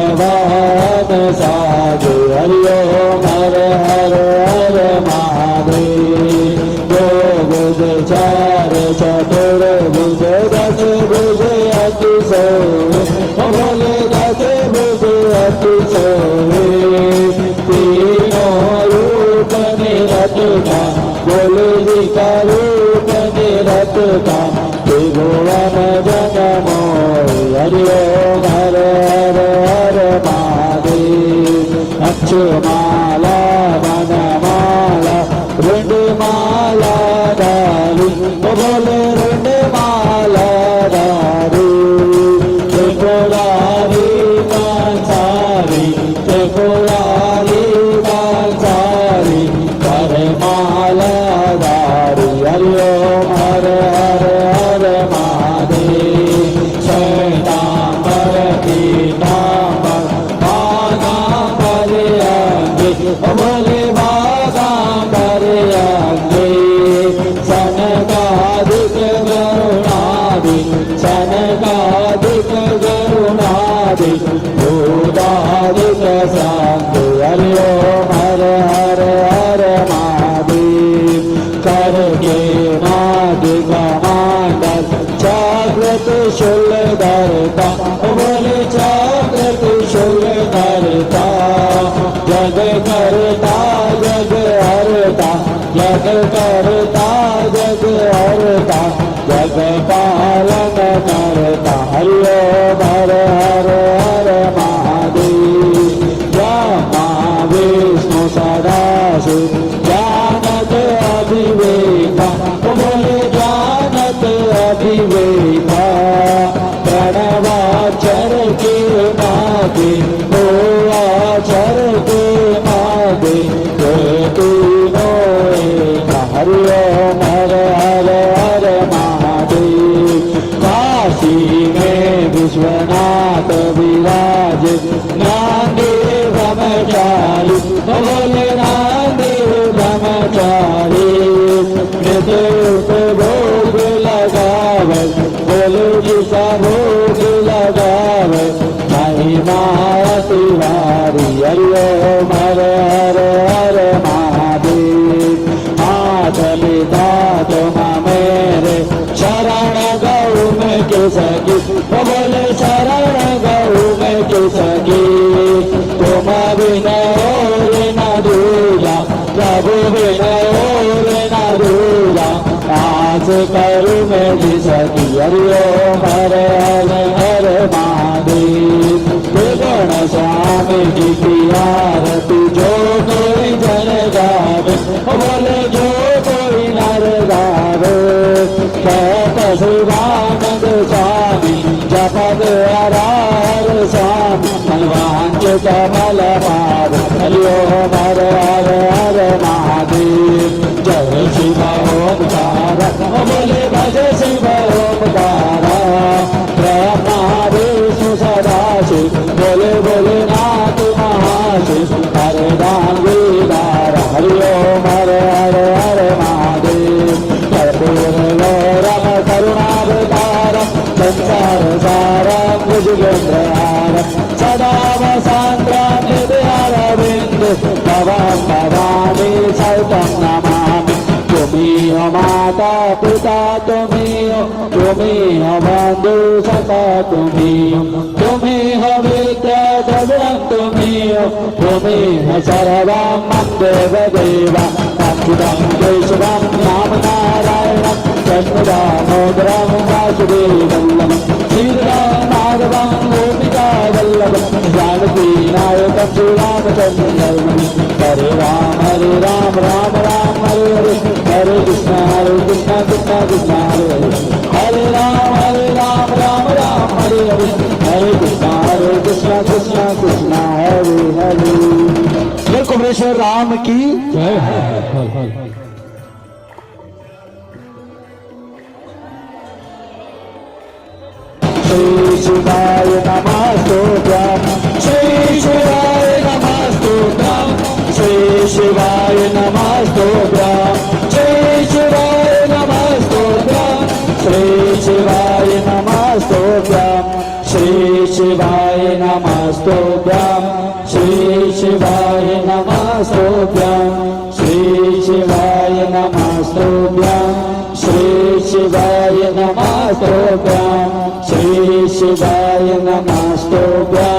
धनवान साधु हरि ओम हर हर हर महादेव दो भुज चार चतुर्भुज दस भुज अति सोए बोले दस भुज अति सोए तीनों रूप निरत का बोले जी का रूप निरत का त्रिभुवन जन मोय हरि ओम हर हर हर महादेव अक्षमाला वनमाला रुंडमाला धारी बोले रुंडमाला धारी त्रिपुरारी कंसारी त्रिपुरारी कंसारी करमाला धारी हरि ओम हर हर हर महादेव शैतांबर पीतांबर बागांबर अंगे बोले बागांबर अंगे सनकादिक गरुणादिक सनकादिक गरुणादिक भूतादिक शांति हरि ओम हर हर हर महादेव करके मादिक मांडल जागृत शुल धरता बोले जागृत शुल धरता जग करता जग हरता जग करता जग हरता जग पालन करता हरि ओम हर हर हर महादेव ब्रह्मा विष्णु सदाशिव जानत अभिवेका बोले जानत अभिवेका प्रणवाचर के मागे ओ आचर के मागे तीनों एक हरि ओम हर हर हर महादेव काशी में विश्वनाथ विराज नांदे ब्रह्मचारी बोले नांदे ब्रह्मचारी नित्य भोग लगावे बोले जिसा भोग लगावे महिमा तिवारी हरि ओम हर हर हर महादेव हाथ लिखा तुम मेरे शरण गौ में के सगी बोले शरण गौ में के सगी तुम विनय और न दूजा प्रभु विनय और न दूजा आस करू में जिसकी हरि ओम हर हर हर महादेव त्रिगुण स्वामी जी की आरती जो कोई जन गावे बोले जो कोई नर गावे कहत शिवानंद स्वामी जपद हरार स्वामी मनवांचित कमल पाद हरि ओम हर हर हर महादेव जय शिव ओंकार बोले भज शिव ओंकार ब्रह्मा विष्णु सदाशिव बोले बोले नाथ महाशिव हरे राम लीलार हरि ओम हर हर हर महादेव कर्पूर गौरम करुणावतारम संसार सारम भुजगेन्द्रहारम सदा वसान्त्रं हृदयारविन्द भवं भवानी सहितं नमामि तुम्ही हो माता पिता तुम्ही हो बंधु सखा तुम्ही हो विद्या द्रव्यं तुम्ही हो सर्वं मम देव देवा अच्युतं केशवं नाम नारायणं चन्द्रदामोदरं वासुदेवं श्रीराम माधवं गोपिका वल्लभं जानकी नायकं श्रीरामचन्द्रं हरे राम राम राम हरे हरे हरे कृष्ण कृष्ण कृष्ण हरे राम राम हरे हरे हरे कृष्ण कृष्ण हरे हरे। जय कुमरेश्वर राम की जय। श्री शिवाय नमस्तुभ्यं श्री शिवाय नमस्तुभ्यं श्री शिवाय नमस्तुभ्यं श्री शिवाय नमस्तुभ्यं श्री शिवाय नमस्तुभ्यं श्री शिवाय नमस्तुभ्यं शिवाय नमस्तुभ्यं श्री शिवाय नमस्तुभ्यं श्री शिवाय नमस्तुभ्यं श्री शिवाय नमस्तुभ्यं